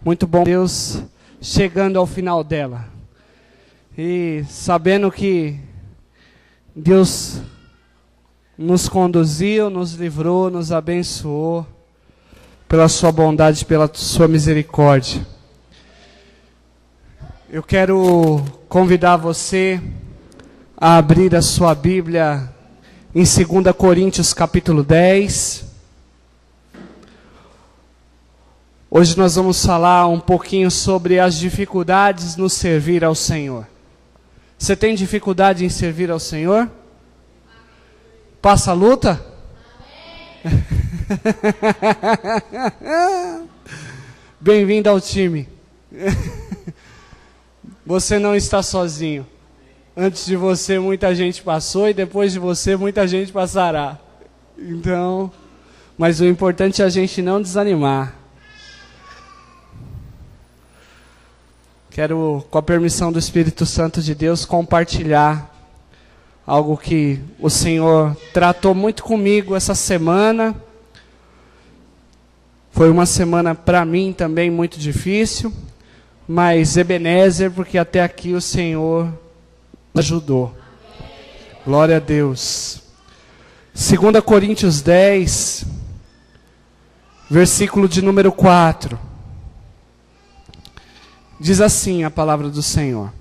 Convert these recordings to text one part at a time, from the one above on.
Muito bom Deus chegando ao final dela. E sabendo que Deus nos conduziu, nos livrou, nos abençoou pela sua bondade, pela sua misericórdia. Eu quero convidar você a abrir a sua Bíblia em 2 Coríntios capítulo 10. Hoje nós vamos falar um pouquinho sobre as dificuldades no servir ao Senhor. Você tem dificuldade em servir ao Senhor? Passa a luta? Bem-vindo ao time. Você não está sozinho. Antes de você muita gente passou e depois de você muita gente passará. Então, mas o importante é a gente não desanimar. Quero, com a permissão do Espírito Santo de Deus, compartilhar algo que o Senhor tratou muito comigo essa semana. Foi uma semana para mim também muito difícil, mas Ebenezer, porque até aqui o Senhor ajudou. Glória a Deus. 2 Coríntios 10, versículo de número 4. Diz assim a palavra do Senhor: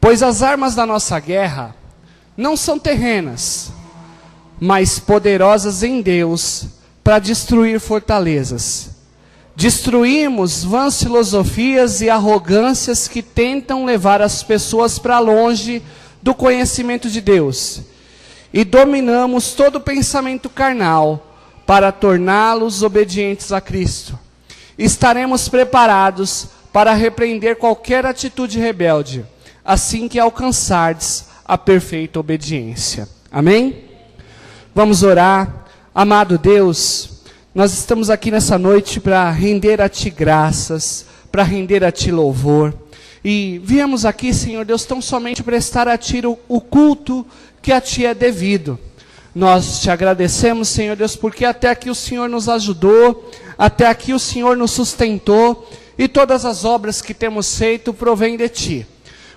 pois as armas da nossa guerra não são terrenas, mas poderosas em Deus para destruir fortalezas. Destruímos vãs filosofias e arrogâncias que tentam levar as pessoas para longe do conhecimento de Deus. E dominamos todo pensamento carnal para torná-los obedientes a Cristo. Estaremos preparados para repreender qualquer atitude rebelde, assim que alcançardes a perfeita obediência. Amém? Vamos orar. Amado Deus, nós estamos aqui nessa noite para render a Ti graças, para render a Ti louvor. E viemos aqui, Senhor Deus, tão somente prestar a Ti o culto que a Ti é devido. Nós Te agradecemos, Senhor Deus, porque até aqui o Senhor nos ajudou, até aqui o Senhor nos sustentou, e todas as obras que temos feito provêm de Ti.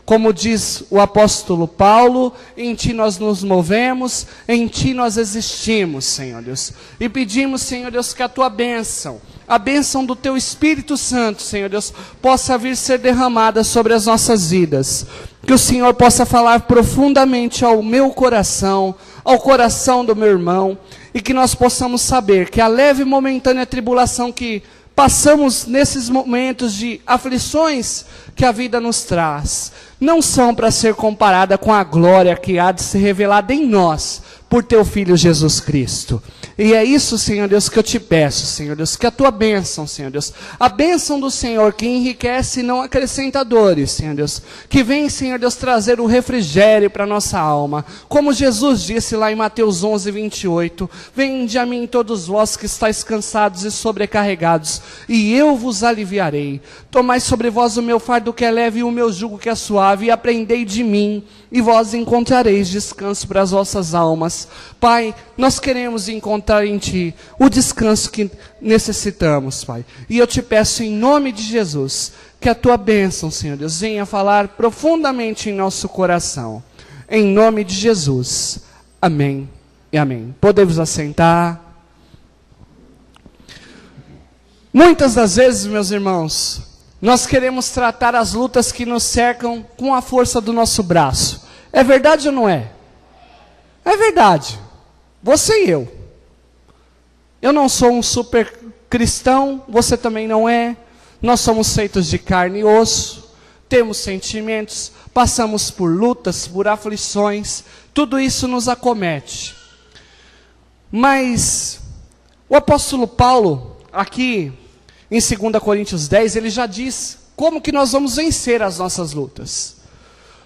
Como diz o apóstolo Paulo, em Ti nós nos movemos, em Ti nós existimos, Senhor Deus. E pedimos, Senhor Deus, que a Tua bênção, a bênção do Teu Espírito Santo, Senhor Deus, possa vir ser derramada sobre as nossas vidas. Que o Senhor possa falar profundamente ao meu coração, ao coração do meu irmão, e que nós possamos saber que a leve e momentânea tribulação que passamos nesses momentos de aflições que a vida nos traz, não são para ser comparada com a glória que há de ser revelada em nós, por Teu Filho Jesus Cristo. E é isso, Senhor Deus, que eu Te peço, Senhor Deus, que a Tua bênção, Senhor Deus, a bênção do Senhor que enriquece e não acrescenta dores, Senhor Deus, que vem, Senhor Deus, trazer o refrigério para a nossa alma, como Jesus disse lá em Mateus 11, 28, vinde a mim todos vós que estáis cansados e sobrecarregados, e eu vos aliviarei. Tomai sobre vós o meu fardo que é leve e o meu jugo que é suave, e aprendei de mim, e vós encontrareis descanso para as vossas almas. Pai, nós queremos encontrar em Ti o descanso que necessitamos, Pai. E eu Te peço em nome de Jesus, que a Tua bênção, Senhor Deus, venha falar profundamente em nosso coração. Em nome de Jesus. Amém e amém. Podemos assentar. Muitas das vezes, meus irmãos, nós queremos tratar as lutas que nos cercam com a força do nosso braço. É verdade ou não é? É verdade. Você e eu. Eu não sou um super cristão, você também não é. Nós somos feitos de carne e osso, temos sentimentos, passamos por lutas, por aflições, tudo isso nos acomete. Mas o apóstolo Paulo, aqui em 2 Coríntios 10, ele já diz como que nós vamos vencer as nossas lutas.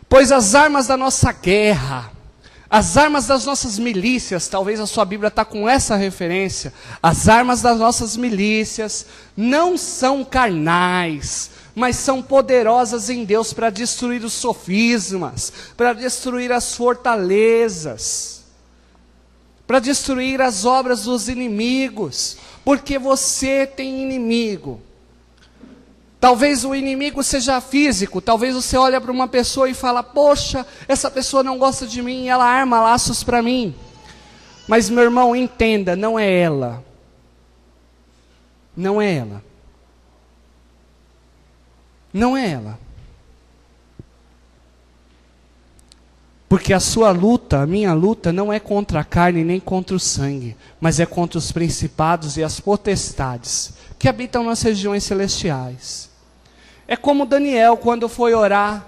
Pois as armas da nossa guerra, as armas das nossas milícias, talvez a sua Bíblia está com essa referência, as armas das nossas milícias não são carnais, mas são poderosas em Deus para destruir os sofismas, para destruir as fortalezas, para destruir as obras dos inimigos, porque você tem inimigo. Talvez o inimigo seja físico, talvez você olhe para uma pessoa e fala, poxa, essa pessoa não gosta de mim, ela arma laços para mim. Mas meu irmão, entenda, não é ela. Não é ela. Não é ela. Porque a sua luta, a minha luta, não é contra a carne nem contra o sangue, mas é contra os principados e as potestades que habitam nas regiões celestiais. É como Daniel, quando foi orar,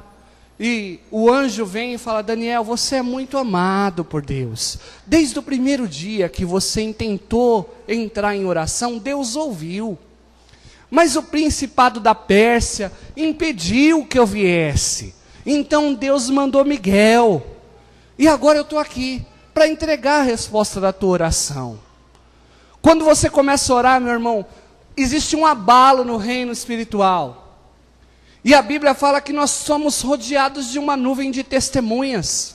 e o anjo vem e fala, Daniel, você é muito amado por Deus. Desde o primeiro dia que você intentou entrar em oração, Deus ouviu. Mas o principado da Pérsia impediu que eu viesse. Então Deus mandou Miguel. E agora eu estou aqui para entregar a resposta da tua oração. Quando você começa a orar, meu irmão, existe um abalo no reino espiritual. E a Bíblia fala que nós somos rodeados de uma nuvem de testemunhas.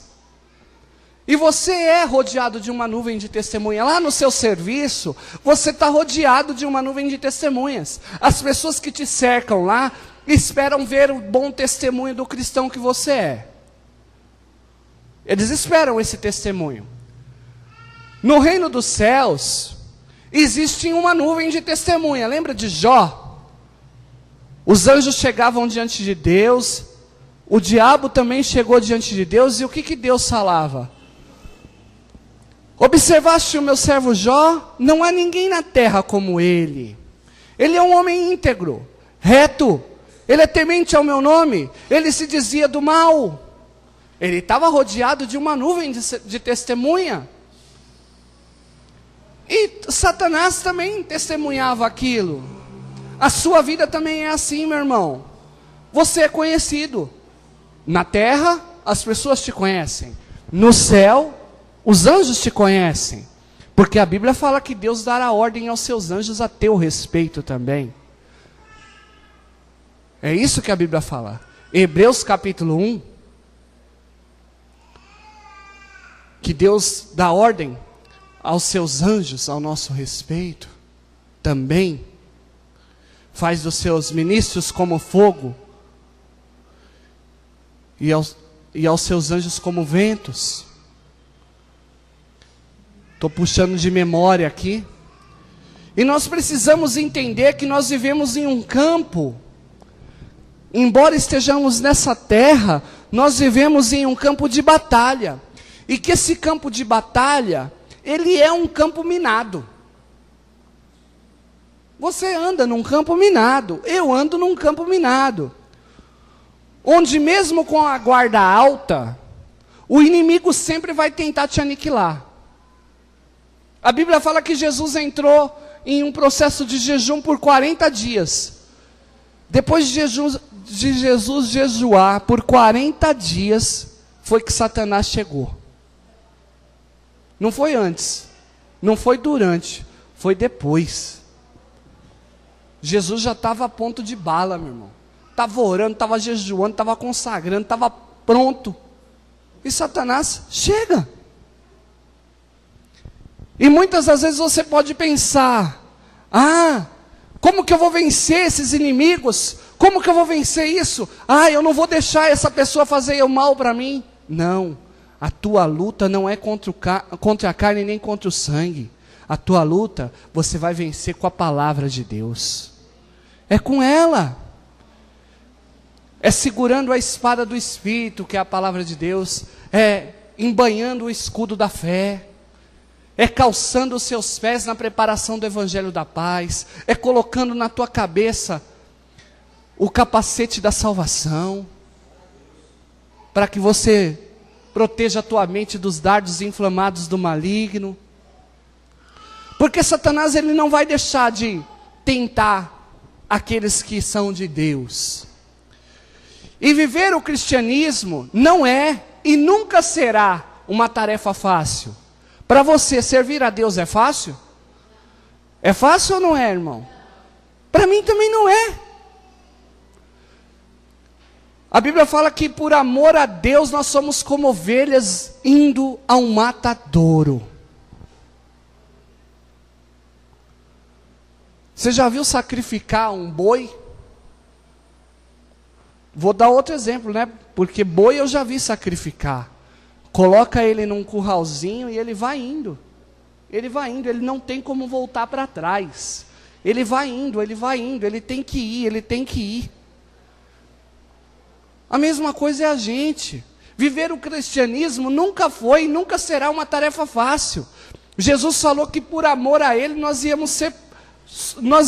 E você é rodeado de uma nuvem de testemunha. Lá no seu serviço, você está rodeado de uma nuvem de testemunhas. As pessoas que te cercam lá, esperam ver o bom testemunho do cristão que você é. Eles esperam esse testemunho. No reino dos céus, existe uma nuvem de testemunha. Lembra de Jó? Os anjos chegavam diante de Deus, o diabo também chegou diante de Deus, e o que Deus falava? Observaste o meu servo Jó? Não há ninguém na terra como ele. Ele é um homem íntegro, reto, ele é temente ao meu nome, ele se dizia do mal. Ele estava rodeado de uma nuvem de testemunha. E Satanás também testemunhava aquilo. A sua vida também é assim, meu irmão. Você é conhecido. Na terra, as pessoas te conhecem. No céu, os anjos te conhecem. Porque a Bíblia fala que Deus dará ordem aos seus anjos a teu respeito também. É isso que a Bíblia fala. Hebreus capítulo 1. Que Deus dá ordem aos seus anjos ao nosso respeito. Também. Faz dos seus ministros como fogo, e aos seus anjos como ventos. Estou puxando de memória aqui. E nós precisamos entender que nós vivemos em um campo, embora estejamos nessa terra, nós vivemos em um campo de batalha. E que esse campo de batalha, ele é um campo minado. Você anda num campo minado, eu ando num campo minado, onde mesmo com a guarda alta, o inimigo sempre vai tentar te aniquilar. A Bíblia fala que Jesus entrou em um processo de jejum por 40 dias. Depois de Jesus jejuar por 40 dias, foi que Satanás chegou. Não foi antes, não foi durante, foi depois. Jesus já estava a ponto de bala, meu irmão. Estava orando, estava jejuando, estava consagrando, estava pronto. E Satanás chega. E muitas das vezes você pode pensar, como que eu vou vencer esses inimigos? Como que eu vou vencer isso? Eu não vou deixar essa pessoa fazer o mal para mim. Não, a tua luta não é contra a carne nem contra o sangue. A tua luta, você vai vencer com a palavra de Deus. É com ela. É segurando a espada do Espírito, que é a palavra de Deus. É embanhando o escudo da fé. É calçando os seus pés na preparação do Evangelho da paz. É colocando na tua cabeça o capacete da salvação. Para que você proteja a tua mente dos dardos inflamados do maligno. Porque Satanás, ele não vai deixar de tentar aqueles que são de Deus. E viver o cristianismo não é e nunca será uma tarefa fácil. Para você servir a Deus é fácil? É fácil ou não é, irmão? Para mim também não é. A Bíblia fala que por amor a Deus nós somos como ovelhas indo a um matadouro. Você já viu sacrificar um boi? Vou dar outro exemplo, né? Porque boi eu já vi sacrificar. Coloca ele num curralzinho e ele vai indo. Ele vai indo, ele não tem como voltar para trás. Ele vai indo, ele tem que ir. A mesma coisa é a gente. Viver o cristianismo nunca foi e nunca será uma tarefa fácil. Jesus falou que por amor a Ele nós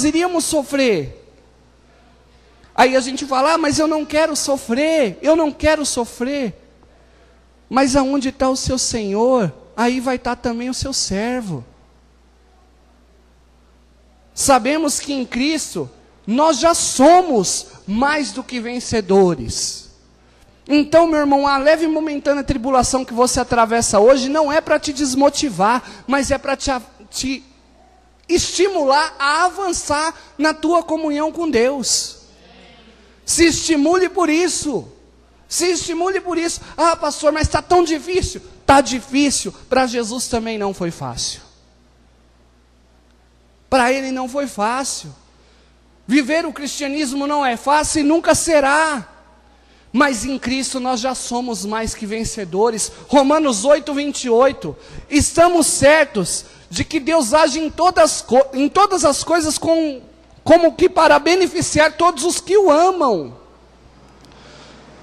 iríamos sofrer. Aí a gente fala, mas eu não quero sofrer. Mas aonde está o seu Senhor, aí vai estar também o seu servo. Sabemos que em Cristo nós já somos mais do que vencedores. Então, meu irmão, a leve e momentânea tribulação que você atravessa hoje não é para te desmotivar, mas é para te estimular a avançar na tua comunhão com Deus. Se estimule por isso. Ah, pastor, mas está tão difícil. Está difícil. Para Jesus também não foi fácil. Para Ele não foi fácil. Viver o cristianismo não é fácil e nunca será. Mas em Cristo nós já somos mais que vencedores. Romanos 8, 28. Estamos certos de que Deus age em todas as coisas como que para beneficiar todos os que o amam.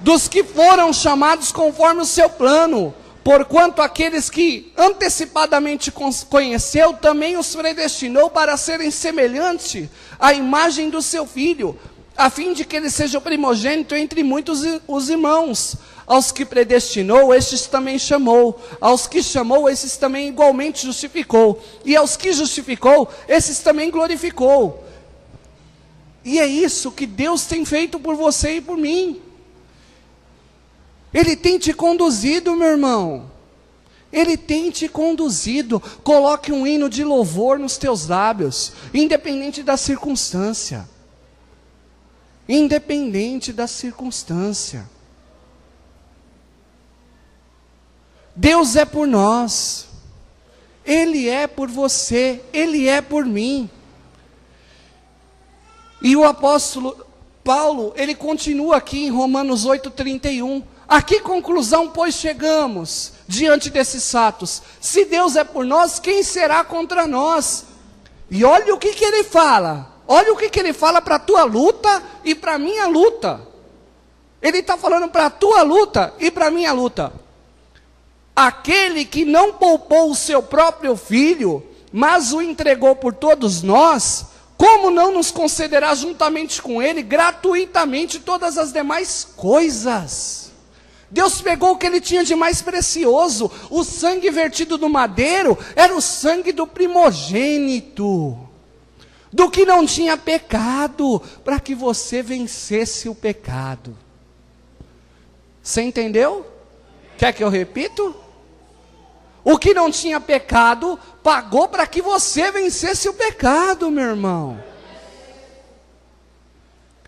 Dos que foram chamados conforme o seu plano. Porquanto aqueles que antecipadamente conheceu, também os predestinou para serem semelhantes à imagem do seu Filho, a fim de que ele seja o primogênito entre muitos os irmãos. Aos que predestinou, estes também chamou. Aos que chamou, esses também igualmente justificou. E aos que justificou, esses também glorificou. E é isso que Deus tem feito por você e por mim. Ele tem te conduzido, meu irmão. Ele tem te conduzido. Coloque um hino de louvor nos teus lábios, independente da circunstância. Independente da circunstância. Deus é por nós. Ele é por você. Ele é por mim. E o apóstolo Paulo, ele continua aqui em Romanos 8:31. A que conclusão, pois, chegamos diante desses fatos? Se Deus é por nós, quem será contra nós? E olha o que ele fala. Olha o que ele fala para a tua luta e para a minha luta. Ele está falando para a tua luta e para a minha luta. Aquele que não poupou o seu próprio filho, mas o entregou por todos nós, como não nos concederá juntamente com ele, gratuitamente, todas as demais coisas? Deus pegou o que ele tinha de mais precioso. O sangue vertido no madeiro era o sangue do primogênito, do que não tinha pecado, para que você vencesse o pecado. Você entendeu? Quer que eu repito? O que não tinha pecado, pagou para que você vencesse o pecado, meu irmão.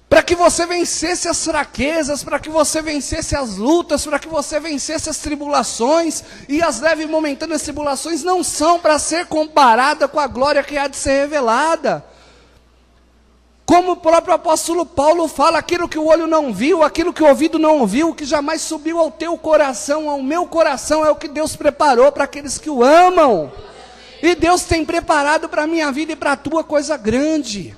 Para que você vencesse as fraquezas, para que você vencesse as lutas, para que você vencesse as tribulações. E as leves e momentâneas tribulações não são para ser comparada com a glória que há de ser revelada. Como o próprio apóstolo Paulo fala, aquilo que o olho não viu, aquilo que o ouvido não ouviu, o que jamais subiu ao teu coração, ao meu coração, é o que Deus preparou para aqueles que o amam. E Deus tem preparado para a minha vida e para a tua coisa grande.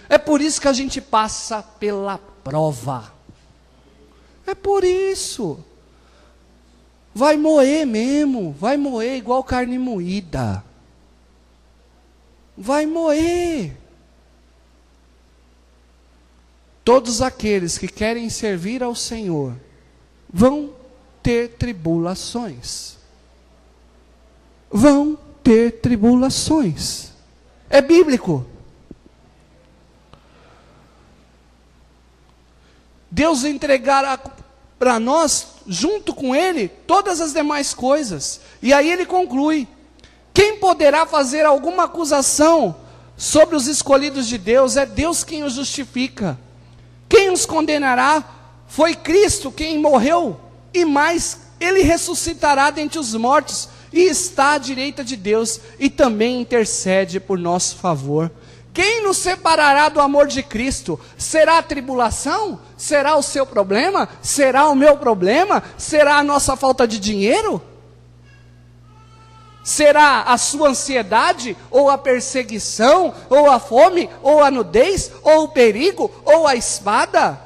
É por isso que a gente passa pela prova. É por isso. Vai moer mesmo, vai moer igual carne moída. Vai moer. Todos aqueles que querem servir ao Senhor vão ter tribulações. Vão ter tribulações. É bíblico. Deus entregará para nós, junto com Ele, todas as demais coisas. E aí ele conclui: quem poderá fazer alguma acusação sobre os escolhidos de Deus? É Deus quem os justifica. Quem os condenará? Foi Cristo quem morreu, e mais, Ele ressuscitará dentre os mortos, e está à direita de Deus, e também intercede por nosso favor. Quem nos separará do amor de Cristo? Será a tribulação? Será o seu problema? Será o meu problema? Será a nossa falta de dinheiro? Será a sua ansiedade? Ou a perseguição? Ou a fome? Ou a nudez? Ou o perigo? Ou a espada?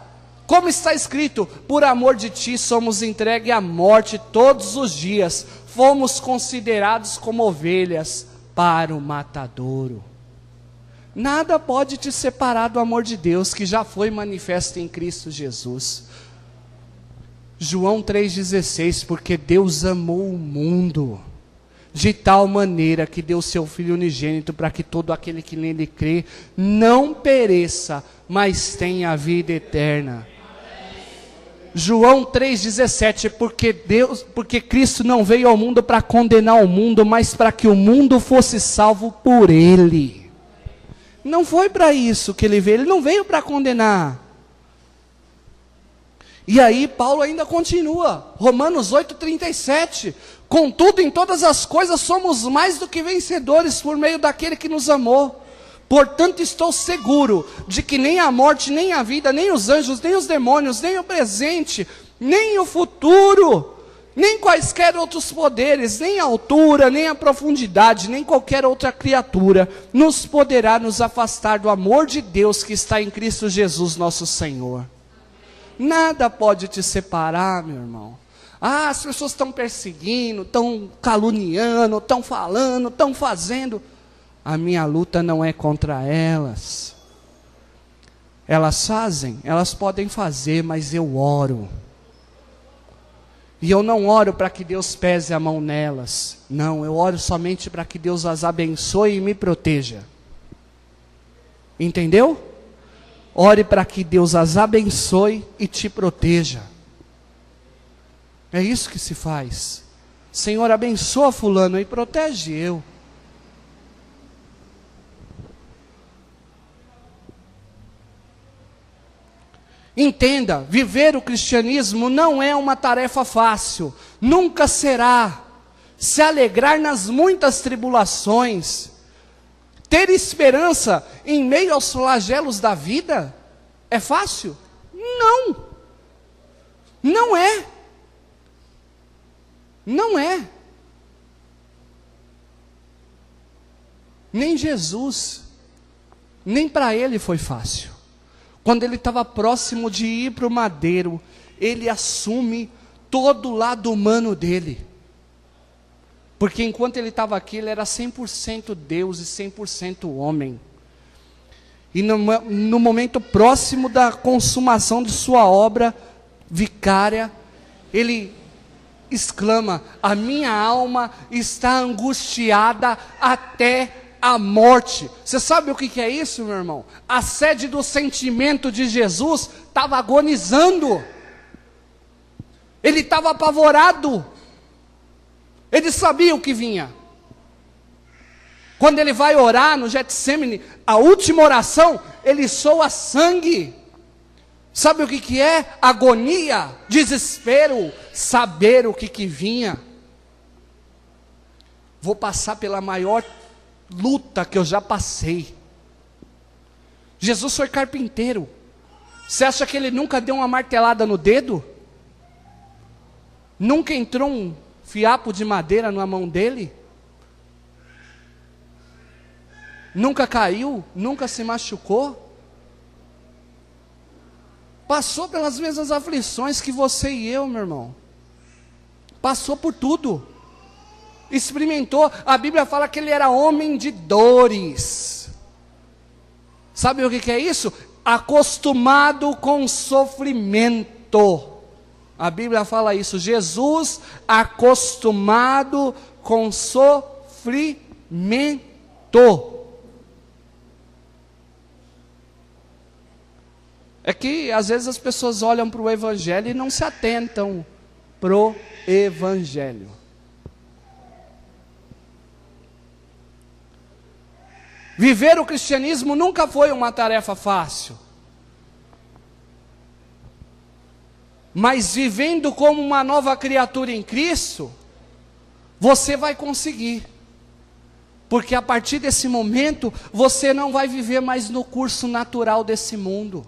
Como está escrito, por amor de ti somos entregues à morte todos os dias, fomos considerados como ovelhas para o matadouro. Nada pode te separar do amor de Deus, que já foi manifesto em Cristo Jesus. João 3,16, porque Deus amou o mundo, de tal maneira que deu seu Filho unigênito, para que todo aquele que nele crê, não pereça, mas tenha a vida eterna. João 3,17, porque Cristo não veio ao mundo para condenar o mundo, mas para que o mundo fosse salvo por Ele. Não foi para isso que Ele não veio para condenar. E aí Paulo ainda continua, Romanos 8,37, contudo em todas as coisas somos mais do que vencedores por meio daquele que nos amou. Portanto estou seguro de que nem a morte, nem a vida, nem os anjos, nem os demônios, nem o presente, nem o futuro, nem quaisquer outros poderes, nem a altura, nem a profundidade, nem qualquer outra criatura, nos poderá nos afastar do amor de Deus que está em Cristo Jesus nosso Senhor. Nada pode te separar, meu irmão. Ah, as pessoas estão perseguindo, estão caluniando, estão falando, estão fazendo. A minha luta não é contra elas. Elas fazem, elas podem fazer, mas eu oro. E eu não oro para que Deus pese a mão nelas. Não, eu oro somente para que Deus as abençoe e me proteja. Entendeu? Ore para que Deus as abençoe e te proteja. É isso que se faz. Senhor, abençoa fulano e protege eu. Entenda, viver o cristianismo não é uma tarefa fácil, nunca será. Se alegrar nas muitas tribulações, ter esperança em meio aos flagelos da vida, é fácil? Não, não é, não é. Nem Jesus, nem para ele foi fácil. Quando ele estava próximo de ir para o madeiro, ele assume todo o lado humano dele. Porque enquanto ele estava aqui, ele era 100% Deus e 100% homem. E no momento próximo da consumação de sua obra vicária, ele exclama: a minha alma está angustiada até a morte. Você sabe o que é isso, meu irmão? A sede do sentimento de Jesus estava agonizando. Ele estava apavorado. Ele sabia o que vinha. Quando ele vai orar no Getsêmani, a última oração, ele soa sangue. Sabe o que é? Agonia, desespero, saber o que vinha. Vou passar pela maior luta que eu já passei. Jesus foi carpinteiro. Você acha que ele nunca deu uma martelada no dedo? Nunca entrou um fiapo de madeira na mão dele? Nunca caiu? Nunca se machucou? Passou pelas mesmas aflições que você e eu, meu irmão. Passou por tudo. Experimentou. A Bíblia fala que ele era homem de dores. Sabe o que é isso? Acostumado com sofrimento. A Bíblia fala isso. Jesus acostumado com sofrimento. É que às vezes as pessoas olham para o Evangelho e não se atentam pro Evangelho. Viver o cristianismo nunca foi uma tarefa fácil. Mas vivendo como uma nova criatura em Cristo, você vai conseguir. Porque a partir desse momento, você não vai viver mais no curso natural desse mundo.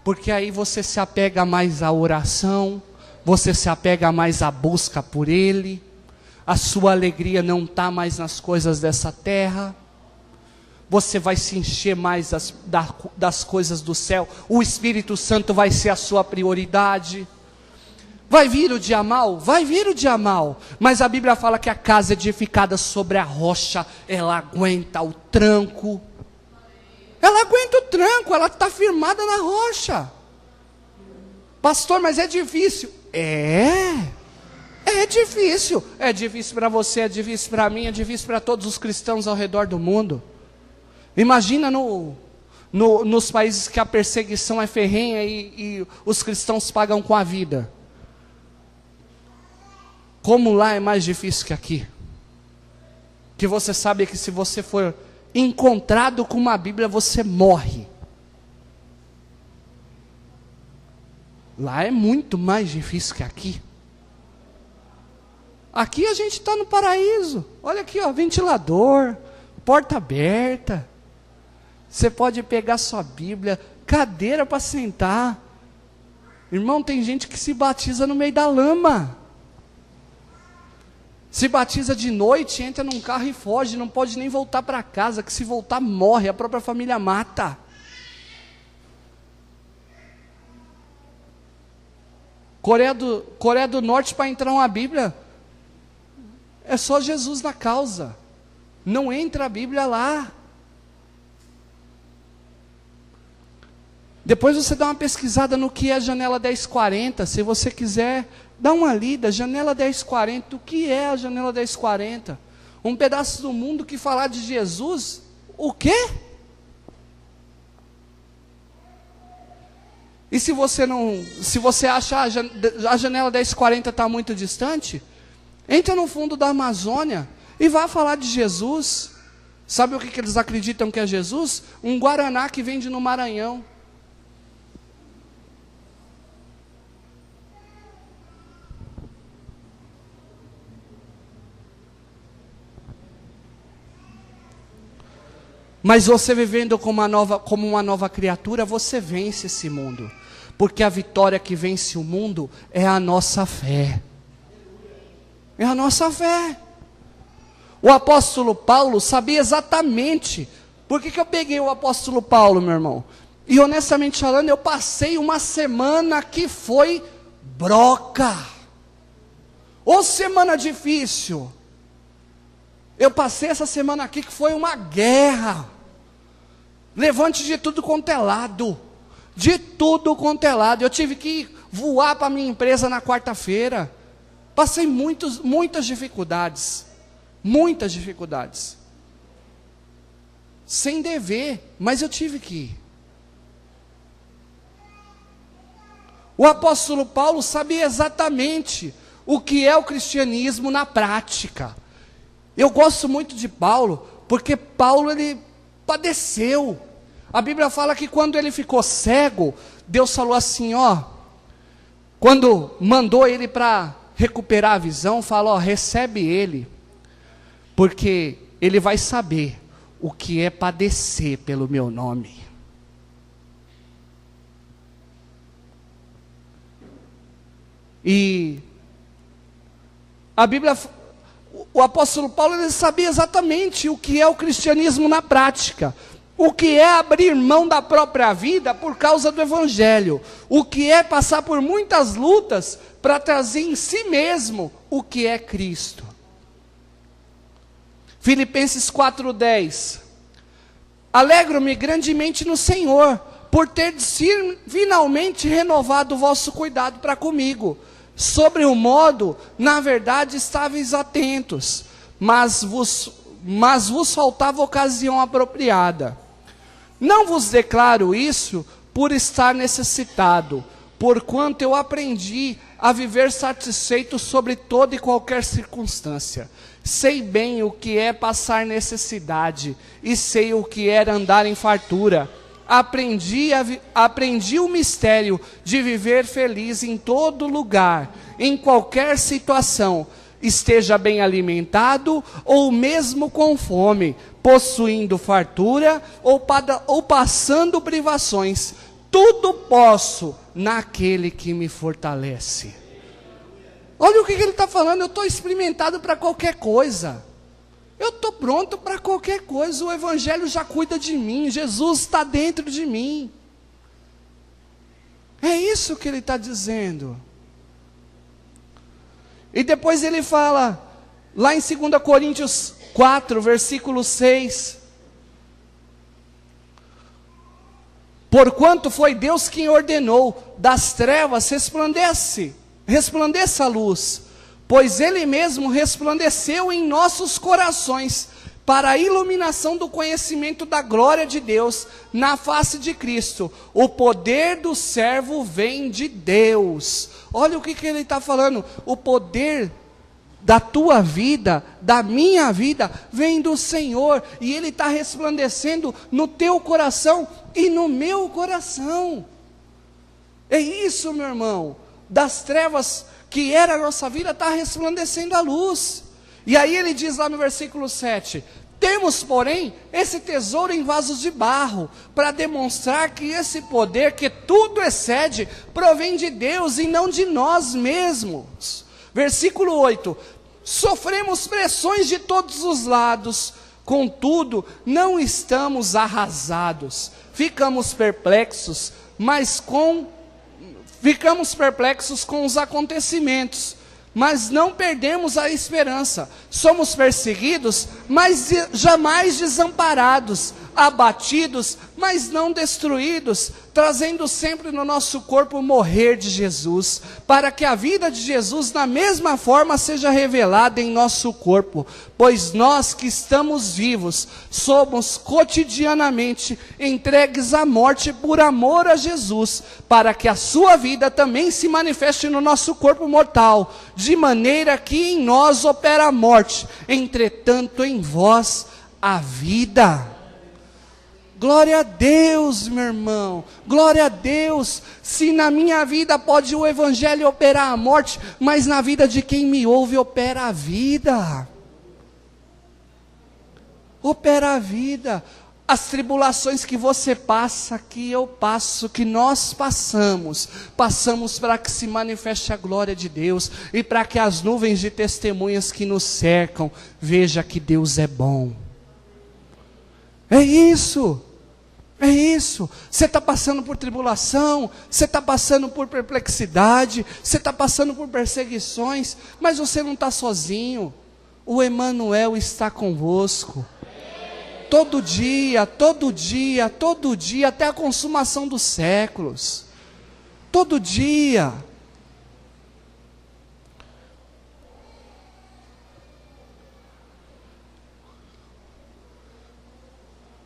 Porque aí você se apega mais à oração, você se apega mais à busca por Ele, a sua alegria não está mais nas coisas dessa terra, você vai se encher mais das coisas do céu, o Espírito Santo vai ser a sua prioridade. Vai vir o dia mal? Vai vir o dia mal, mas a Bíblia fala que a casa edificada sobre a rocha, ela aguenta o tranco, ela aguenta o tranco, ela está firmada na rocha. Pastor, mas é difícil. É difícil. É difícil para você, é difícil para mim, é difícil para todos os cristãos ao redor do mundo. Imagina nos países que a perseguição é ferrenha e os cristãos pagam com a vida. Como lá é mais difícil que aqui. Que você sabe que se você for encontrado com uma Bíblia, você morre. Lá é muito mais difícil que aqui. Aqui a gente está no paraíso. Olha aqui, ó, ventilador, porta aberta. Você pode pegar sua Bíblia, cadeira para sentar. Irmão, tem gente que se batiza no meio da lama. Se batiza de noite, entra num carro e foge, não pode nem voltar para casa, que se voltar morre, a própria família mata. Coreia do Norte, para entrar uma Bíblia, é só Jesus na causa. Não entra a Bíblia lá. Depois você dá uma pesquisada no que é a janela 1040, se você quiser, dá uma lida, janela 1040, o que é a janela 1040? Um pedaço do mundo que falar de Jesus, o quê? E se você acha a janela 1040 está muito distante, entra no fundo da Amazônia e vá falar de Jesus. Sabe o que eles acreditam que é Jesus? Um guaraná que vende no Maranhão. Mas você vivendo como uma nova criatura, você vence esse mundo. Porque a vitória que vence o mundo é a nossa fé. É a nossa fé. O apóstolo Paulo sabia exatamente. Por que eu peguei o apóstolo Paulo, meu irmão? E honestamente falando, eu passei uma semana que foi broca. Ô semana difícil. Eu passei essa semana aqui que foi uma guerra. Levante de tudo quanto é lado. De tudo quanto é lado. Eu tive que voar para a minha empresa na quarta-feira. Passei muitas dificuldades. Muitas dificuldades. Sem dever, mas eu tive que ir. O apóstolo Paulo sabia exatamente o que é o cristianismo na prática. Eu gosto muito de Paulo, porque Paulo ele padeceu. A Bíblia fala que quando ele ficou cego, Deus falou assim, ó, quando mandou ele para recuperar a visão, falou, ó, recebe ele, porque ele vai saber o que é padecer pelo meu nome. E a Bíblia, o apóstolo Paulo, ele sabia exatamente o que é o cristianismo na prática. O que é abrir mão da própria vida por causa do Evangelho. O que é passar por muitas lutas para trazer em si mesmo o que é Cristo. Filipenses 4:10. Alegro-me grandemente no Senhor, por ter finalmente renovado o vosso cuidado para comigo. Sobre o modo, na verdade, estáveis atentos, mas vos faltava ocasião apropriada. Não vos declaro isso por estar necessitado, porquanto eu aprendi a viver satisfeito sobre toda e qualquer circunstância. Sei bem o que é passar necessidade, e sei o que é andar em fartura. Aprendi o mistério de viver feliz em todo lugar, em qualquer situação. esteja bem alimentado ou mesmo com fome, possuindo fartura ou passando privações. Tudo posso naquele que me fortalece. Olha o que ele está falando, eu estou experimentado para qualquer coisa. Eu estou pronto para qualquer coisa, o Evangelho já cuida de mim, Jesus está dentro de mim. É isso que ele está dizendo. E depois ele fala, lá em 2 Coríntios 4, versículo 6. Porquanto foi Deus quem ordenou, das trevas resplandeça a luz, pois Ele mesmo resplandeceu em nossos corações, para a iluminação do conhecimento da glória de Deus, na face de Cristo. O poder do servo vem de Deus. Olha o que ele está falando, o poder da tua vida, da minha vida, vem do Senhor, e Ele está resplandecendo no teu coração e no meu coração. É isso, meu irmão, das trevas que era a nossa vida, está resplandecendo a luz. E aí ele diz lá no versículo 7, temos, porém, esse tesouro em vasos de barro, para demonstrar que esse poder, que tudo excede, provém de Deus e não de nós mesmos. Versículo 8, sofremos pressões de todos os lados, contudo, não estamos arrasados. Ficamos perplexos com os acontecimentos, mas não perdemos a esperança. Somos perseguidos, mas jamais desamparados, abatidos, mas não destruídos, trazendo sempre no nosso corpo o morrer de Jesus, para que a vida de Jesus na mesma forma seja revelada em nosso corpo. Pois nós que estamos vivos, somos cotidianamente entregues à morte por amor a Jesus, para que a sua vida também se manifeste no nosso corpo mortal, de maneira que em nós opera a morte, entretanto em vós a vida. Glória a Deus, meu irmão, glória a Deus. Se na minha vida pode o Evangelho operar a morte, mas na vida de quem me ouve opera a vida. Opera a vida. As tribulações que você passa, que eu passo, que nós passamos para que se manifeste a glória de Deus, e para que as nuvens de testemunhas que nos cercam, vejam que Deus é bom. É isso. É isso, você está passando por tribulação, você está passando por perplexidade, você está passando por perseguições, mas você não está sozinho, o Emanuel está convosco, todo dia, até a consumação dos séculos, todo dia.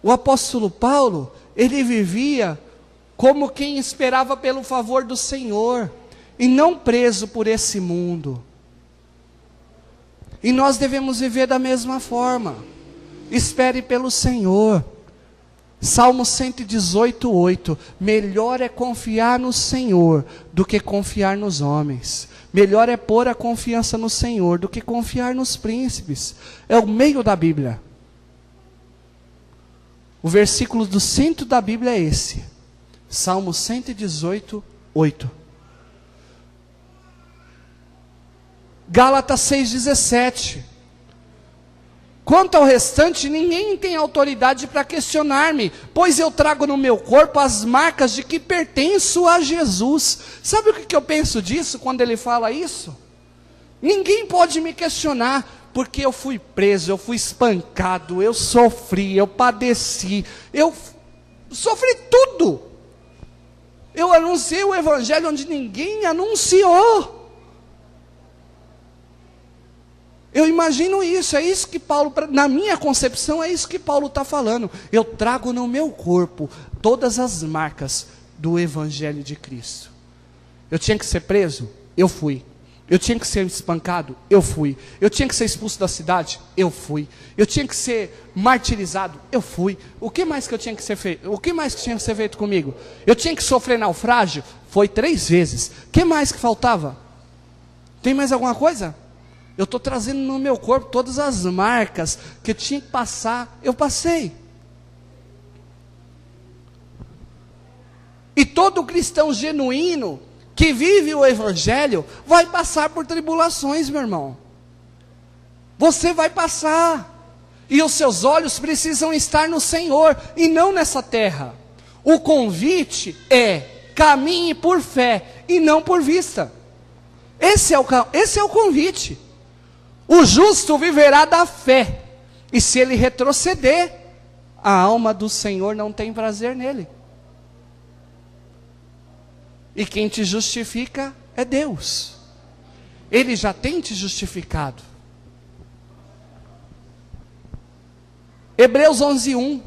O apóstolo Paulo, ele vivia como quem esperava pelo favor do Senhor, e não preso por esse mundo. E nós devemos viver da mesma forma. Espere pelo Senhor. Salmo 118, 8. Melhor é confiar no Senhor do que confiar nos homens. Melhor é pôr a confiança no Senhor do que confiar nos príncipes. É o meio da Bíblia. O versículo do centro da Bíblia é esse. Salmo 118, 8. Gálatas 6,17. Quanto ao restante, ninguém tem autoridade para questionar-me, pois eu trago no meu corpo as marcas de que pertenço a Jesus. Sabe o que eu penso disso quando ele fala isso? Ninguém pode me questionar, porque eu fui preso, eu fui espancado, eu sofri, eu padeci, eu sofri tudo. Eu anunciei o Evangelho onde ninguém anunciou. Eu imagino isso, é isso que Paulo, na minha concepção, é isso que Paulo está falando. Eu trago no meu corpo todas as marcas do Evangelho de Cristo. Eu tinha que ser preso? Eu fui. Eu tinha que ser espancado? Eu fui. Eu tinha que ser expulso da cidade? Eu fui. Eu tinha que ser martirizado? Eu fui. O que mais que eu tinha que ser feito? O que mais que tinha que ser feito comigo? Eu tinha que sofrer naufrágio? Foi 3 vezes. O que mais que faltava? Tem mais alguma coisa? Eu estou trazendo no meu corpo todas as marcas que eu tinha que passar, eu passei. E todo cristão genuíno, que vive o Evangelho, vai passar por tribulações, meu irmão. Você vai passar. E os seus olhos precisam estar no Senhor, e não nessa terra. O convite é, caminhe por fé, e não por vista. Esse é o convite. O justo viverá da fé, e se ele retroceder, a alma do Senhor não tem prazer nele. E quem te justifica é Deus. Ele já tem te justificado. Hebreus 11:1.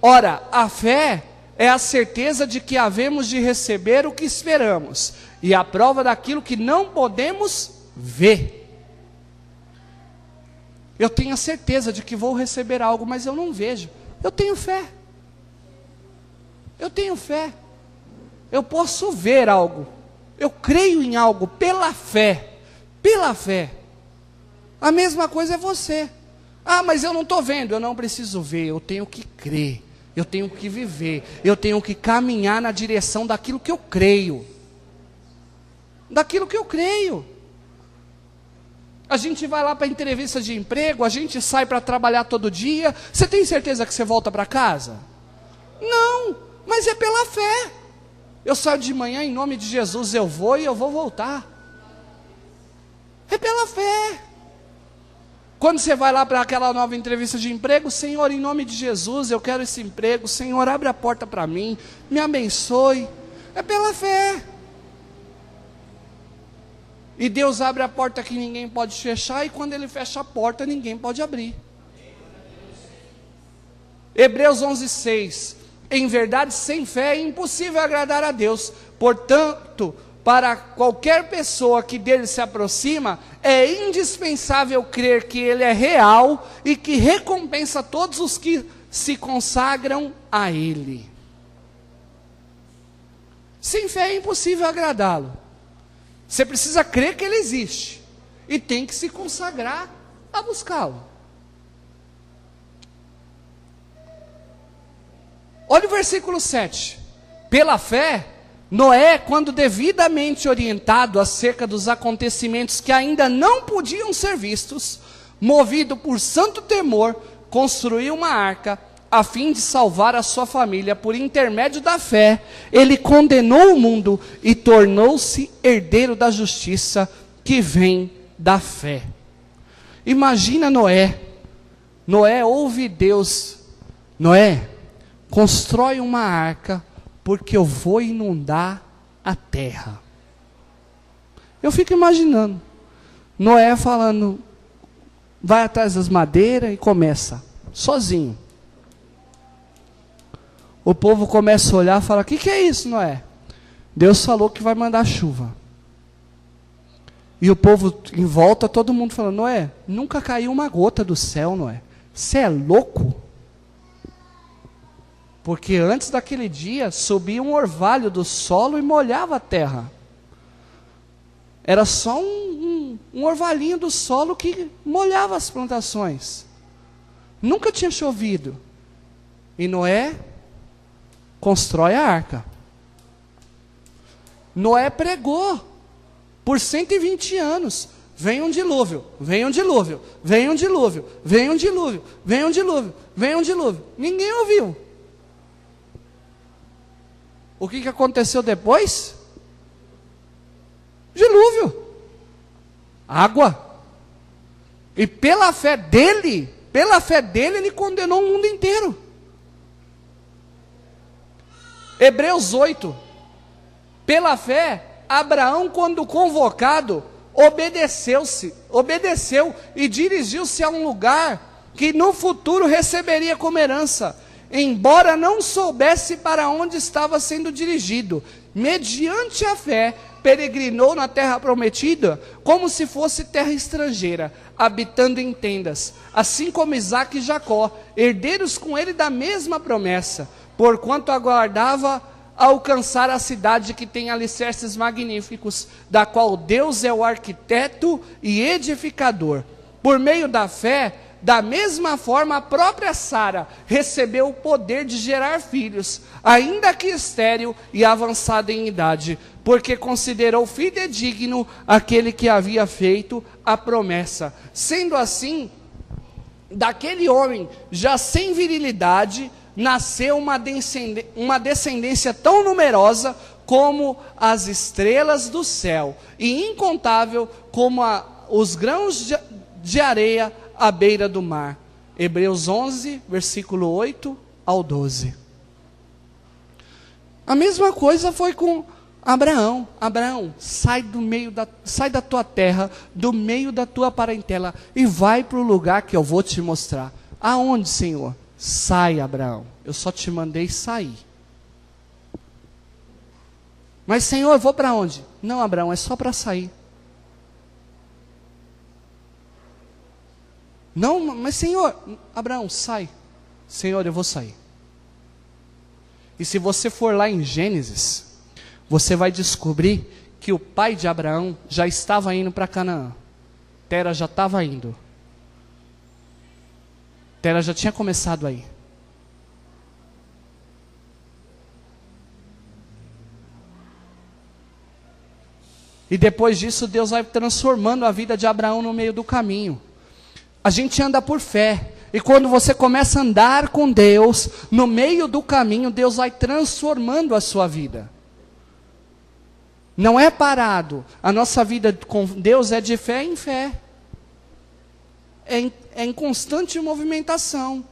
Ora, a fé é a certeza de que havemos de receber o que esperamos, e a prova daquilo que não podemos ver. Eu tenho a certeza de que vou receber algo, mas eu não vejo. Eu tenho fé. Eu tenho fé. Eu posso ver algo. Eu creio em algo pela fé. Pela fé. A mesma coisa é você. Ah, mas eu não estou vendo. Eu não preciso ver. Eu tenho que crer. Eu tenho que viver. Eu tenho que caminhar na direção daquilo que eu creio. Daquilo que eu creio. A gente vai lá para a entrevista de emprego, a gente sai para trabalhar todo dia. Você tem certeza que você volta para casa? Não, mas é pela fé. Eu saio de manhã, em nome de Jesus, eu vou e eu vou voltar. É pela fé. Quando você vai lá para aquela nova entrevista de emprego, Senhor, em nome de Jesus, eu quero esse emprego. Senhor, abre a porta para mim, me abençoe. É pela fé. E Deus abre a porta que ninguém pode fechar, e quando Ele fecha a porta, ninguém pode abrir. Hebreus 11:6. Em verdade, sem fé é impossível agradar a Deus. Portanto, para qualquer pessoa que dele se aproxima, é indispensável crer que Ele é real e que recompensa todos os que se consagram a Ele. Sem fé é impossível agradá-lo. Você precisa crer que Ele existe. E tem que se consagrar a buscá-lo. Olha o versículo 7. Pela fé, Noé, quando devidamente orientado acerca dos acontecimentos que ainda não podiam ser vistos, movido por santo temor, construiu uma arca, a fim de salvar a sua família. Por intermédio da fé, ele condenou o mundo e tornou-se herdeiro da justiça que vem da fé. Imagina Noé. Noé ouve Deus. Noé, constrói uma arca, porque eu vou inundar a terra. Eu fico imaginando Noé falando, vai atrás das madeiras e começa, sozinho. O povo começa a olhar e fala, o que é isso, Noé? Deus falou que vai mandar chuva. E o povo em volta, todo mundo falando, Noé, nunca caiu uma gota do céu, Noé. Você é louco? Porque antes daquele dia, subia um orvalho do solo e molhava a terra. Era só um orvalhinho do solo que molhava as plantações. Nunca tinha chovido. E Noé constrói a arca. Noé pregou por 120 anos. Vem um dilúvio, vem um dilúvio, vem um dilúvio, vem um dilúvio, vem um dilúvio, vem um dilúvio. Ninguém ouviu. O que aconteceu depois? Dilúvio. Água. E pela fé dele, ele condenou o mundo inteiro. Hebreus 8. Pela fé, Abraão, quando convocado, obedeceu e dirigiu-se a um lugar que no futuro receberia como herança, embora não soubesse para onde estava sendo dirigido. Mediante a fé, peregrinou na terra prometida, como se fosse terra estrangeira, habitando em tendas, assim como Isaque e Jacó, herdeiros com ele da mesma promessa, porquanto aguardava alcançar a cidade que tem alicerces magníficos, da qual Deus é o arquiteto e edificador. Por meio da fé, da mesma forma, a própria Sara recebeu o poder de gerar filhos, ainda que estéril e avançada em idade, porque considerou fidedigno aquele que havia feito a promessa. Sendo assim, daquele homem, já sem virilidade, nasceu uma descendência tão numerosa como as estrelas do céu, e incontável como os grãos de areia à beira do mar. Hebreus 11, versículo 8 ao 12. A mesma coisa foi com Abraão. Abraão, sai da tua terra, do meio da tua parentela, e vai para o lugar que eu vou te mostrar. Aonde, Senhor? Sai, Abraão, eu só te mandei sair. Mas, Senhor, eu vou para onde? Não, Abraão, é só para sair. Não, mas Senhor, Abraão, sai. Senhor, eu vou sair. E se você for lá em Gênesis, você vai descobrir que o pai de Abraão já estava indo para Canaã. Tera já estava indo. Tera já tinha começado aí. E depois disso, Deus vai transformando a vida de Abraão no meio do caminho. A gente anda por fé. E quando você começa a andar com Deus, no meio do caminho, Deus vai transformando a sua vida. Não é parado. A nossa vida com Deus é de fé em fé. É em constante movimentação.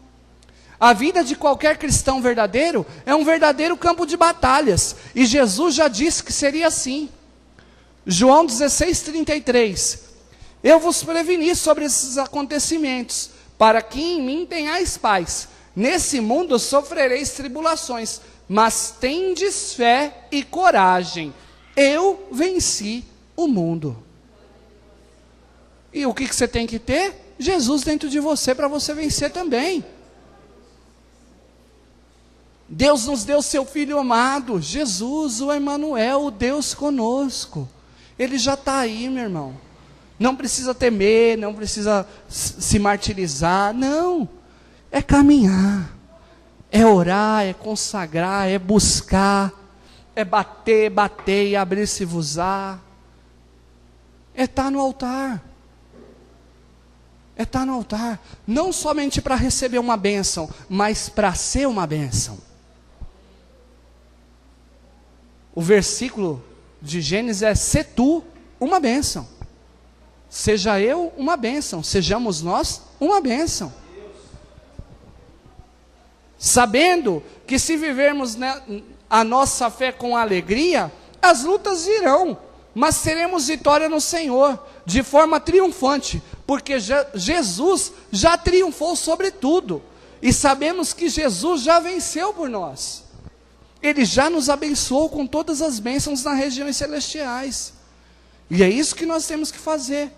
A vida de qualquer cristão verdadeiro é um verdadeiro campo de batalhas. E Jesus já disse que seria assim. João 16:33. Eu vos preveni sobre esses acontecimentos, para que em mim tenhais paz. Nesse mundo sofrereis tribulações, mas tendes fé e coragem. Eu venci o mundo. E o que você tem que ter? Jesus dentro de você, para você vencer também. Deus nos deu seu Filho amado, Jesus, o Emanuel, o Deus conosco. Ele já está aí, meu irmão. Não precisa temer, não precisa se martirizar, não. É caminhar, é orar, é consagrar, é buscar, é bater e abrir-se-vos-á. É estar no altar. É estar no altar. Não somente para receber uma bênção, mas para ser uma bênção. O versículo de Gênesis é: se tu uma bênção. Seja eu uma bênção, sejamos nós uma bênção. Sabendo que se vivermos a nossa fé com alegria, as lutas virão, mas teremos vitória no Senhor, de forma triunfante, porque Jesus já triunfou sobre tudo, e sabemos que Jesus já venceu por nós. Ele já nos abençoou com todas as bênçãos nas regiões celestiais. E é isso que nós temos que fazer.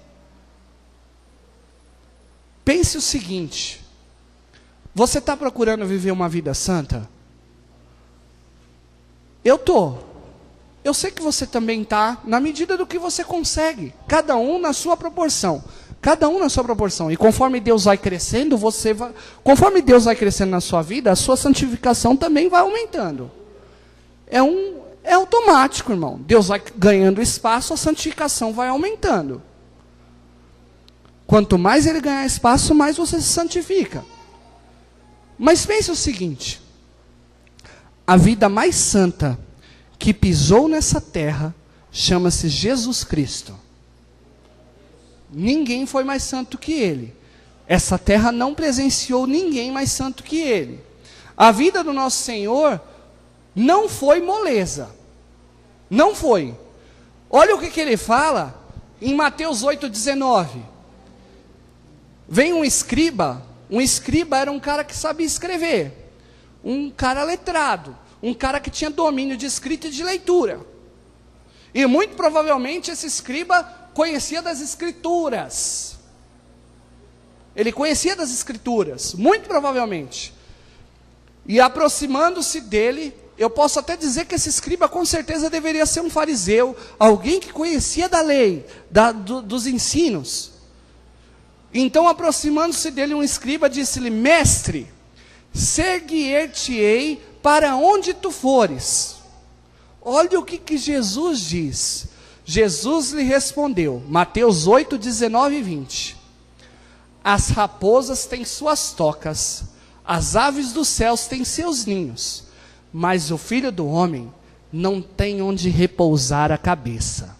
Pense o seguinte: você está procurando viver uma vida santa? Eu estou. Eu sei que você também está, na medida do que você consegue. Cada um na sua proporção. Cada um na sua proporção. E conforme Deus vai crescendo, conforme Deus vai crescendo na sua vida, a sua santificação também vai aumentando. É automático, irmão. Deus vai ganhando espaço, a santificação vai aumentando. Quanto mais ele ganhar espaço, mais você se santifica. Mas pense o seguinte: a vida mais santa que pisou nessa terra chama-se Jesus Cristo. Ninguém foi mais santo que ele. Essa terra não presenciou ninguém mais santo que ele. A vida do nosso Senhor não foi moleza. Não foi. Olha o que ele fala em Mateus 8,19. Vem um escriba era um cara que sabia escrever, um cara letrado, um cara que tinha domínio de escrita e de leitura. E muito provavelmente esse escriba conhecia das escrituras. Ele conhecia das escrituras, muito provavelmente. E aproximando-se dele, eu posso até dizer que esse escriba com certeza deveria ser um fariseu, alguém que conhecia da lei, dos ensinos. Então, aproximando-se dele um escriba, disse-lhe: mestre, seguir-te-ei para onde tu fores. Olha o que Jesus diz. Jesus lhe respondeu, Mateus 8, 19 e 20. As raposas têm suas tocas, as aves dos céus têm seus ninhos, mas o Filho do Homem não tem onde repousar a cabeça.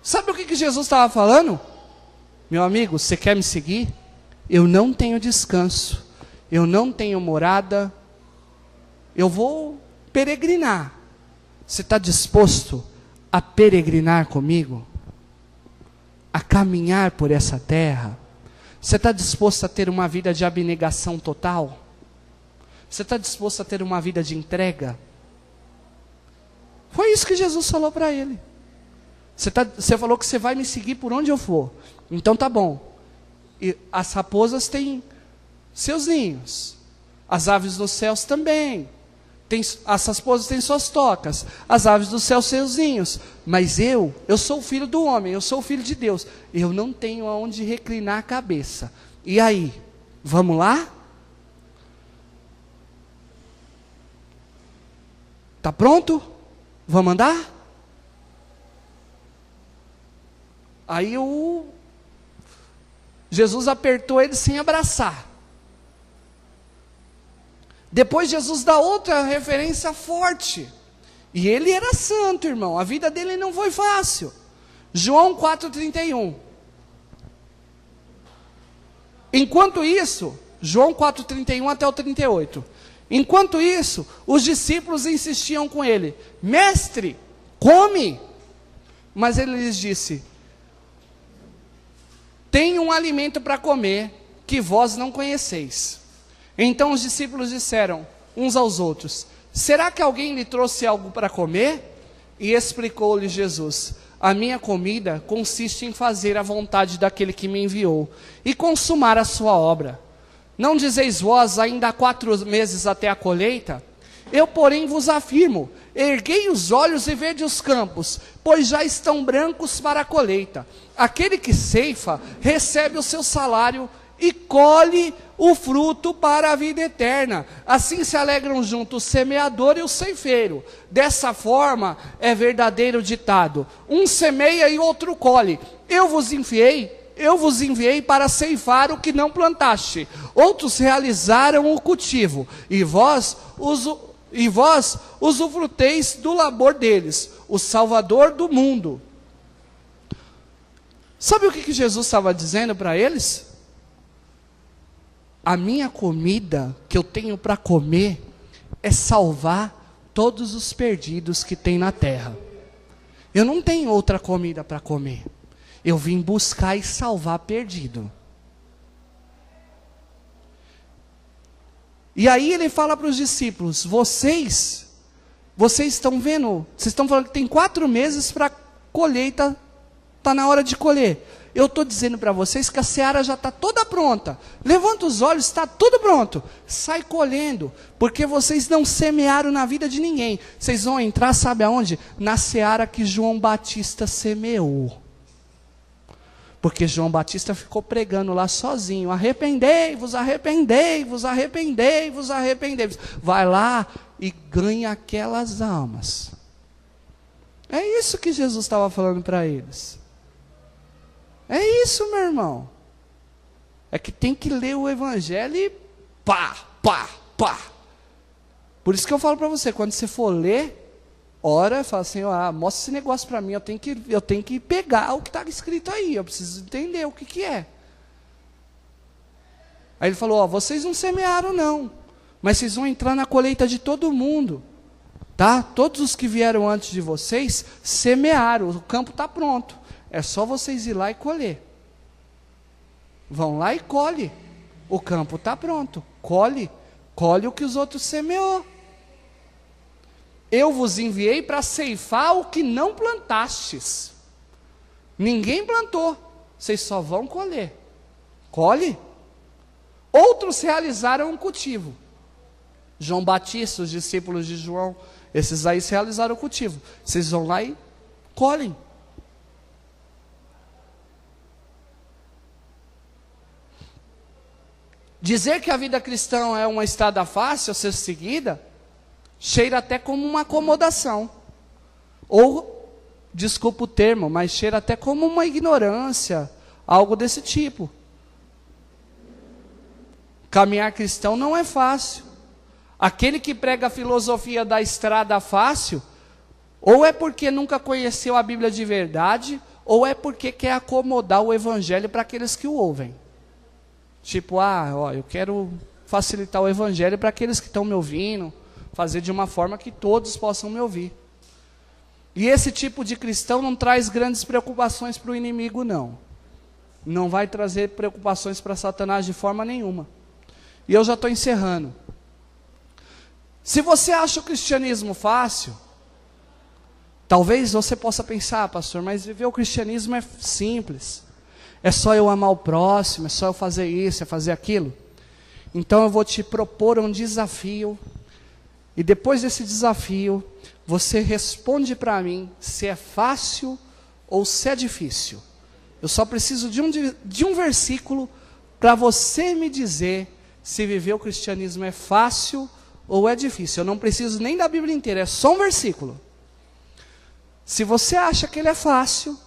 Sabe o que Jesus estava falando? Meu amigo, você quer me seguir? Eu não tenho descanso, eu não tenho morada, eu vou peregrinar. Você está disposto a peregrinar comigo? A caminhar por essa terra? Você está disposto a ter uma vida de abnegação total? Você está disposto a ter uma vida de Foi isso que Jesus falou para ele. Você falou que você vai me seguir por onde eu for. Então tá bom. E as raposas têm seus ninhos. As aves dos céus também. As raposas têm suas tocas. As aves dos céus seus ninhos. Mas eu sou o Filho do Homem. Eu sou o Filho de Deus. Eu não tenho aonde reclinar a cabeça. E aí? Vamos lá? Tá pronto? Vamos andar? Aí Jesus apertou ele sem abraçar. Depois Jesus dá outra referência forte. E ele era santo, irmão. A vida dele não foi fácil. João 4,31. Enquanto isso, João 4,31 até o 38. Enquanto isso, os discípulos insistiam com ele: mestre, come. Mas ele lhes disse: tenho um alimento para comer que vós não conheceis. Então os discípulos disseram uns aos outros: será que alguém lhe trouxe algo para comer? E explicou-lhe Jesus: a minha comida consiste em fazer a vontade daquele que me enviou e consumar a sua obra. Não dizeis vós, ainda há 4 meses até a colheita? Eu, porém, vos afirmo: erguei os olhos e vede os campos, pois já estão brancos para a colheita. Aquele que ceifa recebe o seu salário e colhe o fruto para a vida eterna. Assim se alegram juntos o semeador e o ceifeiro. Dessa forma é verdadeiro ditado: um semeia e outro colhe. Eu vos enviei para ceifar o que não plantaste. Outros realizaram o cultivo, e vós usufruteis do labor deles, o Salvador do mundo. Sabe o que Jesus estava dizendo para eles? A minha comida que eu tenho para comer é salvar todos os perdidos que tem na terra. Eu não tenho outra comida para comer. Eu vim buscar e salvar perdido. E aí ele fala para os discípulos: vocês estão vendo, vocês estão falando que tem 4 meses para colheita, está na hora de colher. Eu estou dizendo para vocês que a seara já está toda pronta. Levanta os olhos, está tudo pronto. Sai colhendo, porque vocês não semearam na vida de ninguém. Vocês vão entrar, sabe aonde? Na seara que João Batista semeou. Porque João Batista ficou pregando lá sozinho: arrependei-vos, arrependei-vos, arrependei-vos, arrependei-vos. Vai lá e ganha aquelas almas. É isso que Jesus estava falando para eles. É isso, meu irmão. É que tem que ler o Evangelho e pá. Por isso que eu falo para você, quando você for ler, ora, fala assim: mostra esse negócio para mim, eu tenho que pegar o que está escrito aí, eu preciso entender o que é. Aí ele falou: vocês não semearam não, mas vocês vão entrar na colheita de todo mundo, tá? Todos os que vieram antes de vocês semearam, o campo está pronto. É só vocês ir lá e colher. Vão lá e colhe. O campo está pronto. Colhe o que os outros semeou. Eu vos enviei para ceifar o que não plantastes. Ninguém plantou. Vocês só vão colher. Colhe. Outros realizaram um cultivo. João Batista, os discípulos de João, esses aí se realizaram o cultivo. Vocês vão lá e colhem. Dizer que a vida cristã é uma estrada fácil a ser seguida, cheira até como uma acomodação. Ou, desculpa o termo, mas cheira até como uma ignorância, algo desse tipo. Caminhar cristão não é fácil. Aquele que prega a filosofia da estrada fácil, ou é porque nunca conheceu a Bíblia de verdade, ou é porque quer acomodar o evangelho para aqueles que o ouvem. Tipo, eu quero facilitar o evangelho para aqueles que estão me ouvindo, fazer de uma forma que todos possam me ouvir. E esse tipo de cristão não traz grandes preocupações para o inimigo, não. Não vai trazer preocupações para Satanás de forma nenhuma. E eu já estou encerrando. Se você acha o cristianismo fácil, talvez você possa pensar, pastor, mas viver o cristianismo é simples. É só eu amar o próximo, é só eu fazer isso, é fazer aquilo. Então eu vou te propor um desafio. E depois desse desafio, você responde para mim se é fácil ou se é difícil. Eu só preciso de um versículo para você me dizer se viver o cristianismo é fácil ou é difícil. Eu não preciso nem da Bíblia inteira, é só um versículo. Se você acha que ele é fácil,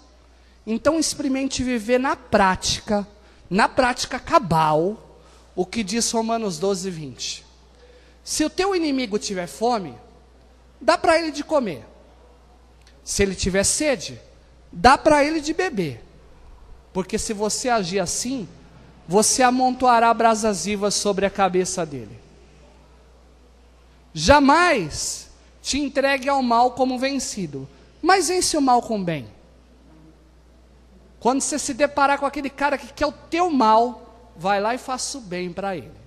então experimente viver na prática cabal, o que diz Romanos 12, 20. Se o teu inimigo tiver fome, dá para ele de comer. Se ele tiver sede, dá para ele de beber. Porque se você agir assim, você amontoará brasas vivas sobre a cabeça dele. Jamais te entregue ao mal como vencido, mas vence o mal com o bem. Quando você se deparar com aquele cara que quer o teu mal, vai lá e faça o bem para ele.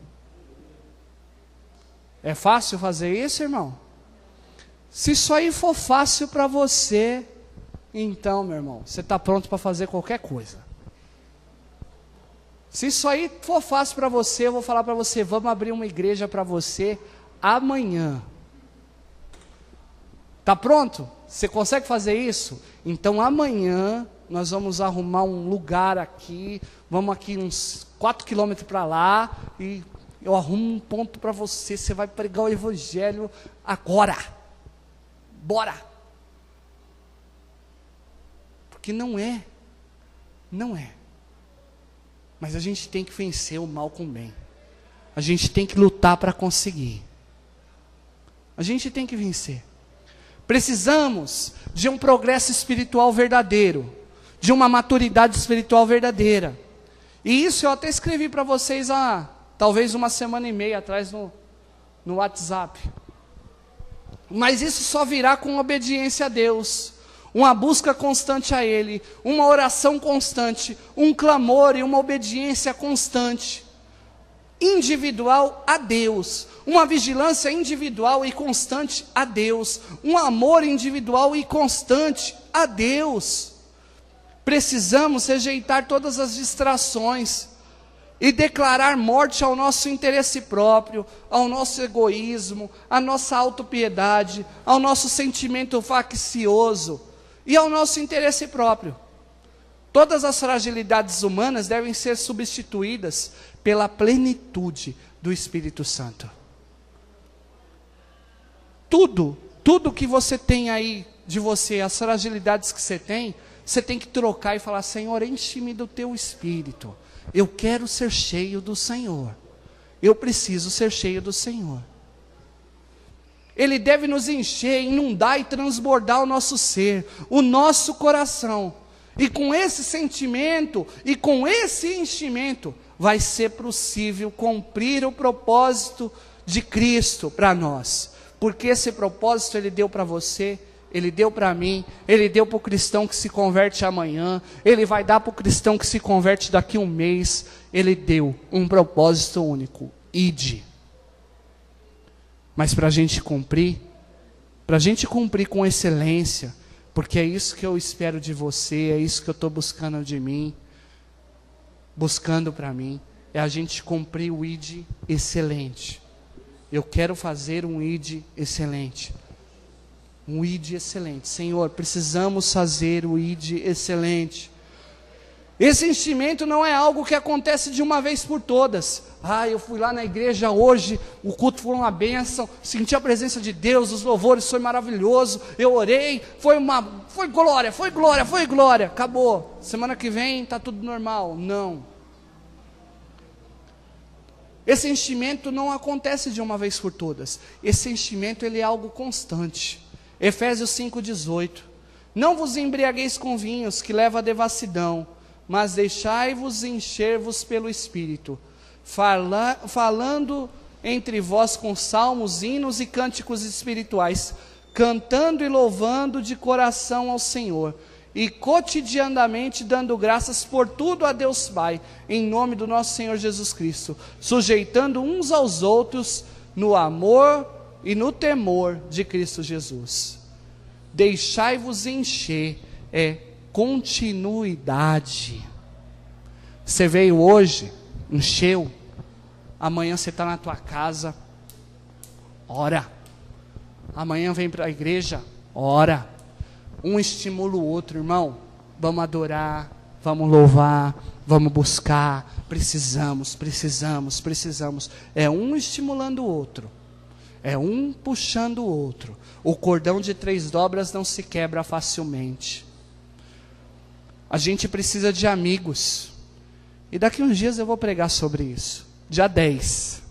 É fácil fazer isso, irmão? Se isso aí for fácil para você, então, meu irmão, você está pronto para fazer qualquer coisa. Se isso aí for fácil para você, eu vou falar para você, vamos abrir uma igreja para você amanhã. Tá pronto? Você consegue fazer isso? Então amanhã nós vamos arrumar um lugar aqui, vamos aqui uns 4 quilômetros para lá, e eu arrumo um ponto para você, você vai pregar o evangelho agora. Bora! Porque não é. Mas a gente tem que vencer o mal com o bem. A gente tem que lutar para conseguir. A gente tem que vencer. Precisamos de um progresso espiritual verdadeiro, de uma maturidade espiritual verdadeira. E isso eu até escrevi para vocês há talvez uma semana e meia atrás no WhatsApp. Mas isso só virá com obediência a Deus, uma busca constante a Ele, uma oração constante, um clamor e uma obediência constante, individual a Deus, uma vigilância individual e constante a Deus, um amor individual e constante a Deus. Precisamos rejeitar todas as distrações e declarar morte ao nosso interesse próprio, ao nosso egoísmo, à nossa autopiedade, ao nosso sentimento faccioso e ao nosso interesse próprio. Todas as fragilidades humanas devem ser substituídas pela plenitude do Espírito Santo. Tudo que você tem aí de você, as fragilidades que você tem que trocar e falar, Senhor, enche-me do teu Espírito. Eu quero ser cheio do Senhor. Eu preciso ser cheio do Senhor. Ele deve nos encher, inundar e transbordar o nosso ser, o nosso coração. E com esse sentimento e com esse enchimento, vai ser possível cumprir o propósito de Cristo para nós. Porque esse propósito Ele deu para você, Ele deu para mim, Ele deu para o cristão que se converte amanhã, Ele vai dar para o cristão que se converte daqui a um mês. Ele deu um propósito único, ide. Mas para a gente cumprir com excelência, porque é isso que eu espero de você, é isso que eu estou buscando de mim, buscando para mim, é a gente cumprir o ide excelente. Eu quero fazer um ID excelente. Um ID excelente. Senhor, precisamos fazer o ID excelente. Esse enchimento não é algo que acontece de uma vez por todas. Eu fui lá na igreja hoje, o culto foi uma bênção, senti a presença de Deus, os louvores foi maravilhoso, eu orei, foi glória, acabou. Semana que vem está tudo normal. Não. Esse enchimento não acontece de uma vez por todas. Esse enchimento ele é algo constante. Efésios 5,18. Não vos embriagueis com vinhos, que leva à devassidão, mas deixai-vos encher-vos pelo Espírito, falando entre vós com salmos, hinos e cânticos espirituais, cantando e louvando de coração ao Senhor, e cotidianamente dando graças por tudo a Deus Pai, em nome do nosso Senhor Jesus Cristo, sujeitando uns aos outros no amor e no temor de Cristo Jesus. Deixai-vos encher, continuidade. Você veio hoje, encheu, amanhã você está na tua casa, ora. Amanhã vem para a igreja, ora. Um estimula o outro, irmão. Vamos adorar, vamos louvar, vamos buscar. Precisamos. É um estimulando o outro, é um puxando o outro. O cordão de 3 dobras não se quebra facilmente. A gente precisa de amigos. E daqui uns dias eu vou pregar sobre isso. Dia 10.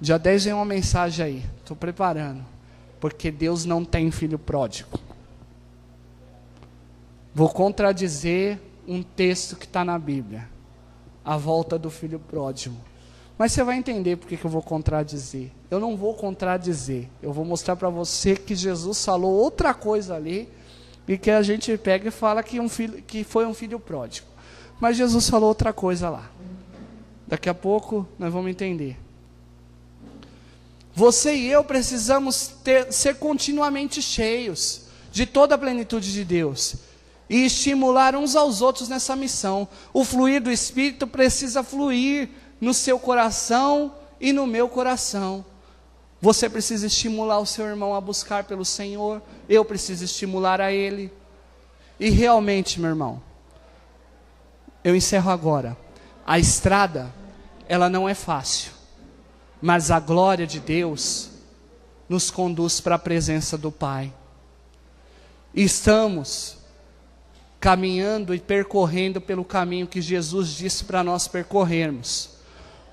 Dia 10 vem uma mensagem aí. Estou preparando. Porque Deus não tem filho pródigo. Vou contradizer um texto que está na Bíblia. A volta do filho pródigo. Mas você vai entender por que eu vou contradizer. Eu não vou contradizer. Eu vou mostrar para você que Jesus falou outra coisa ali. E que a gente pega e fala que foi um filho pródigo. Mas Jesus falou outra coisa lá. Daqui a pouco nós vamos entender. Você e eu precisamos ser continuamente cheios de toda a plenitude de Deus. E estimular uns aos outros nessa missão. O fluir do Espírito precisa fluir no seu coração e no meu coração. Você precisa estimular o seu irmão a buscar pelo Senhor. Eu preciso estimular a ele. E realmente, meu irmão, eu encerro agora. A estrada, ela não é fácil. Mas a glória de Deus nos conduz para a presença do Pai. E estamos caminhando e percorrendo pelo caminho que Jesus disse para nós percorrermos.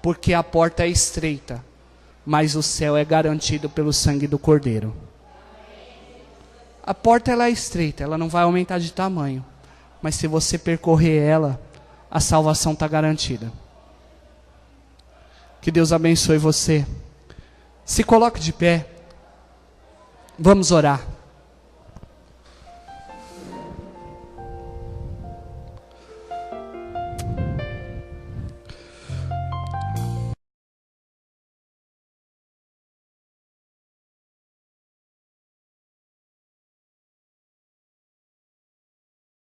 Porque a porta é estreita, mas o céu é garantido pelo sangue do Cordeiro. A porta ela é estreita, ela não vai aumentar de tamanho. Mas se você percorrer ela, a salvação está garantida. Que Deus abençoe você. Se coloque de pé. Vamos orar.